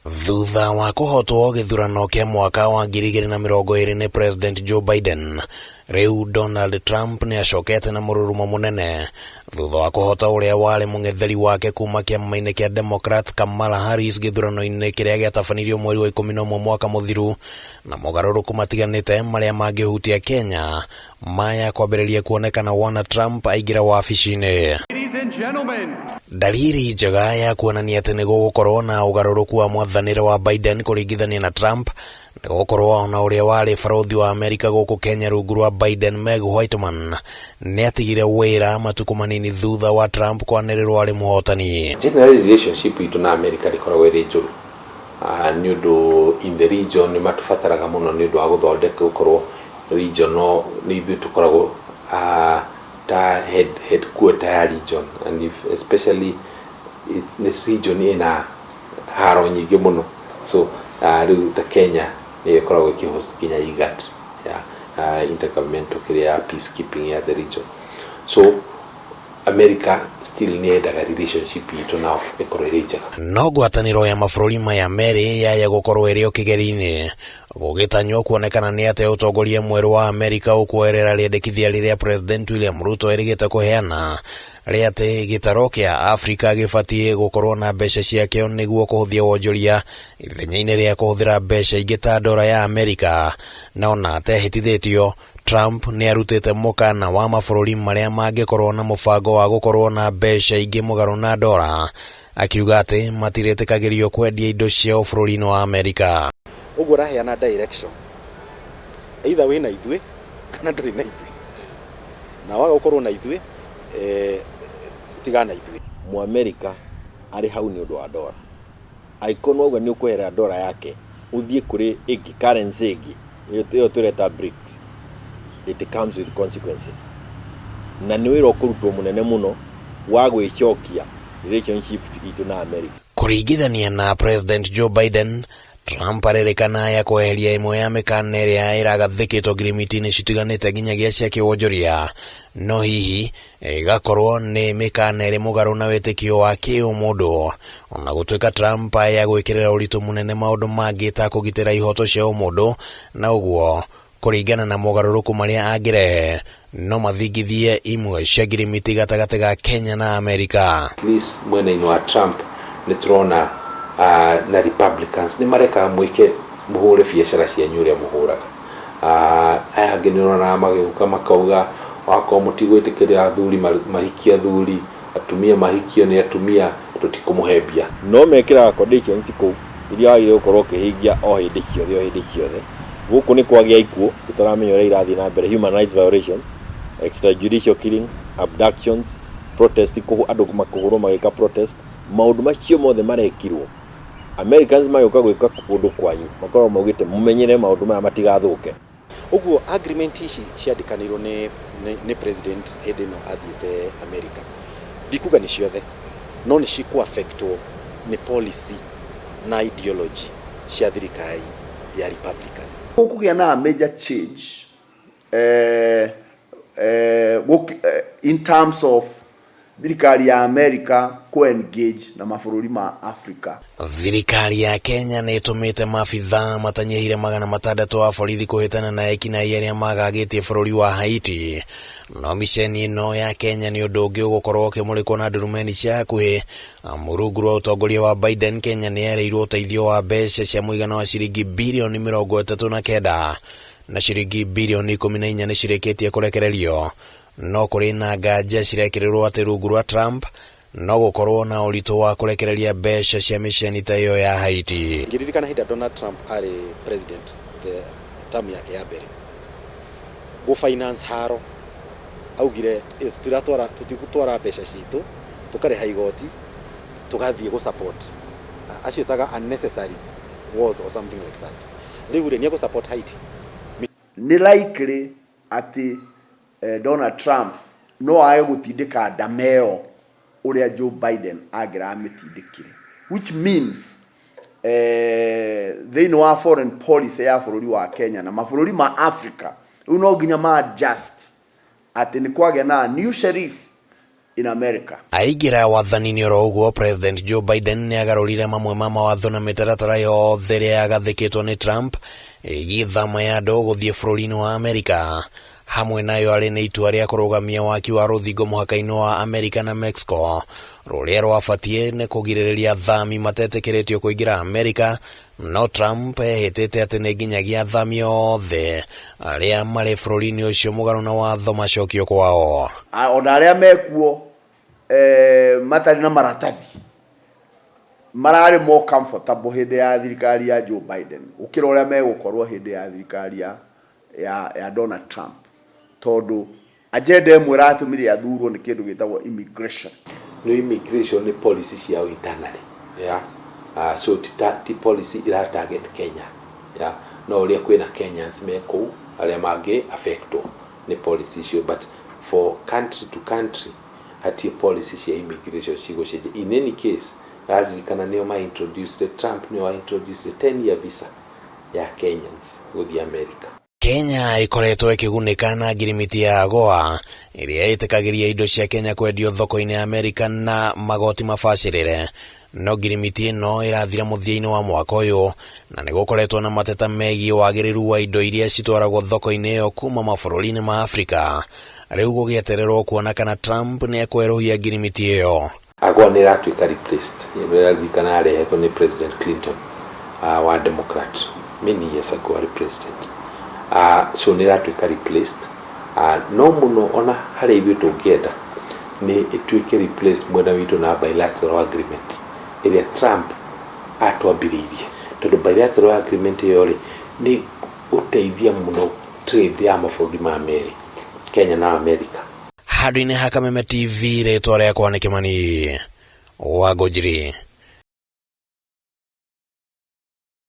Thutha wa kuhotwo githurano kia mwaka wa 2020 ni President Joe Biden, riu Donald Trump ni acokete na mururumo munene thutha wa kuhota uria wari mung'etheri wake kuma kiama-ini kia Democrats Kamala Harris githurano-ini kiria giatabanirio mweri wa 11 mwaka muthiru, na mogaruruku matiganite maria mangihutia Kenya maya kwambiriria kuonekana wona Trump aingira wabici-ini. Dalili njega ya kuonania ati ni gugukorwo na ugaruruku wa mwathanire wa Biden kuringithania na Trump ni gukorwo na uria wari barothi wa Amerika guku Kenya rungu rwa Biden, Meg Whitman, ni atigire wira matuku manini thutha wa Trump kwanirirwo ari muhotani. General relationship itu na Amerika rikoragwo iri njuru ni undu in the region ni matubataraga muno ni undu wa guthondeka gukorwo region no ni ithu tukoragwo ta headquarter ya region, and if especially this region ina haro nyingi muno, so the Kenya ni ikoragwo kihost Kenya IGAD ya intergovernmental career peacekeeping ya the region, so America still need a relationship itu now ekorerija no gwataniro ya mabũrũri maya meri ya gukorwo iri okigeri-ini gugitanywo kuonekana ni ate utongoria mweru wa Amerika ukwerera riendekithia riria President William Ruto erigite kuheana ri ati gitaro kia Afrika gibatie gukorwo na mbeca ciakeo niguo kuhuthia wonjoria ithenya-ini ria kuhuthira mbeca ingi ta dola ya Amerika, na ona atehitithitio Trump ni arutite mukana wa mabũrũri maria mangikorwo na mubango wa gukorwo na mbeca ingi mugaru na dola, akiuga ati matiretĩkagĩrio kwendia indo ciao bũrũri-inĩ wa Amerika. Uguo raheana direction, either wina ithuĩ kana ndũrĩ na ithuĩ, na waga gukorwo na ithuĩ tigana ithuĩ. Mu Amerika ari hau ni undu wa dola, aikonwo uga ni ukuhera dola yake uthie kuri igi currency igi iyo tureta BRICS. It comes with consequences, na ni wira ukurutwo munene muno wa gwicokia relationship itu na America. Kuringithania na President Joe Biden, Trump arerikana ya kweheria imwe ya mikana iria iragathikitwo ngirimiti-ini citiganite nginyagia cia kiwonjoria, no hihi igakorwo ni mikana iri mugaru na witikio wa kiumundu, ona gutuika Trump ya gwikirira uritu munene maundu mangi ta kugitira ihoto cia umundu, na uguo kuringana na mogaruruku maria angirehe no mathingithie imwe cia ngirimiti gatagati ga Kenya na Amerika. At least mwena-ini wa Trump ni turona na Republicans ni mareka mwike muhure biacara cia nyuria muhuraga aya angi nirona magiuka makauga wako mutigwitikiria athuri mahikia athuri, atumia mahikio ni atumia tutikumuhebia, no mekira conditions ku iria ire ukorwo kihingia o hindi ciothe guku ni kwagia ikuo tutaramenya uri irathi na mbere, human rights violations, extrajudicial killings, abductions, protest ku andu makuguru magika protest, maundu macio mothe marekirwo. Americans mayoka gwika kundu kwanyu makorwo maugite mumenyere maundu maya matigathuke. Uguo agreement ici ciandikanirwo ni president hindi no athiete America, ndikuga ni ciothe no ni ciku affectwo ni policy na ideology cia thirikari ya Republican. Kugia na major change in terms of thirikari ya America ku-engage na mabũrũri ma Africa. Thirikari ya Kenya ni itumite mabithaa matanyihire 600 wa borithi kuhitana na ekinaĩ aria magagitie bũrũri wa Haiti, no misheni ino ya Kenya ni undu ungi ugukorwo ukimurikwo na ndurumeni cia hakuhi. Murungu rwa utongoria wa Biden, Kenya ni yereirwo uteithio wa mbeca cia muigana wa ciringi bilioni 39 na ciringi bilioni 14 ni cireketie kurekererio, no kuri na nganja cirekereirwo ati rungu rwa Trump no gukorwo na uritu wa kurekereria mbeca cia misheni ta iyo ya Haiti. Ngiririkana hinda Donald Trump ari president the term yake ya mbere go finance haro augire tutigutwara mbeca citu tukareha igoti tugathie go support ashitaga unnecessary wars or something like that. Riu ni go support Haiti. Ni likely ati Donald Trump no aye gutindika dameo uria Joe Biden agira amitindikire, which means they know our foreign policy ya bũrũri wa Kenya na mabũrũri ma Africa no nginya ma just ati ni kwage na new sheriff in America. Aigira wathanini oro uguo President Joe Biden ni agarurire mamwe ma mawatho na mitaratara yothe ria yagathikitwo ni Trump igithama ya andu guthie bururi-ini wa Amerika. Hamwe nayo ari ni itua ria kurugamia waki wa ruthingo muhaka-ini wa Amerika na Mexico ruria rwabatie ni kugiririria athami matetekiritio kuingira Amerika, no Trump ehitite ati ni nginyagia athami othe aria mari bururi-ini ucio mugaru na watho macokio kwao. Ona aria mekuo matari na maratathi marari more comfortable hindi ya thirikari ya Joe Biden ukira uria megukorwo hindi ya thirikari ya Donald Trump, tondu agenda imwe ratumire athurwo ni kindu gitagwo immigration. No immigration ni policy cia internally, yeah. So ti policy ira target Kenya, yeah. No uria kwina Kenyans meko aria mangi affecto ni policy cio, but for country to country hati policy cia immigration cigo cia. In any case radirikana nio ma introduce the Trump nio introduce the 10-year visa ya Kenyans guthie America. Kenya ikoretwo ikigunika na ngirimiti ya AGOA iria itikagiria indo cia Kenya kwendio thoko-ini ya Amerika na magoti mabacirire. No ngirimiti ino irathira muthia-ini wa mwaka uyu na nigukoretwo na mateta megie wagiriru wa indo iria citwaragwo thoko-ini iyo kuma mabururi-ini ma Afrika. Riu gugietererwo kuona kana Trump ni ekweruhia ngirimiti iyo. AGOA ni ratuika replaced. Irathikana arehetwo ni President Clinton wa Democrat many years ago president. So ni ratuika replaced. No muno ona hari ithuĩ tũngĩenda ni ituike replaced mwena witu na bilateral agreement iria Trump atwambiririe, tondu bilateral agreement iyo ni uteithia muno trade ya mabũrũri ma Amerika, Kenya na Amerika. Handũ-inĩ ha Kameme TV ritwa rĩakwa nĩ Kimani Wangũnjiri.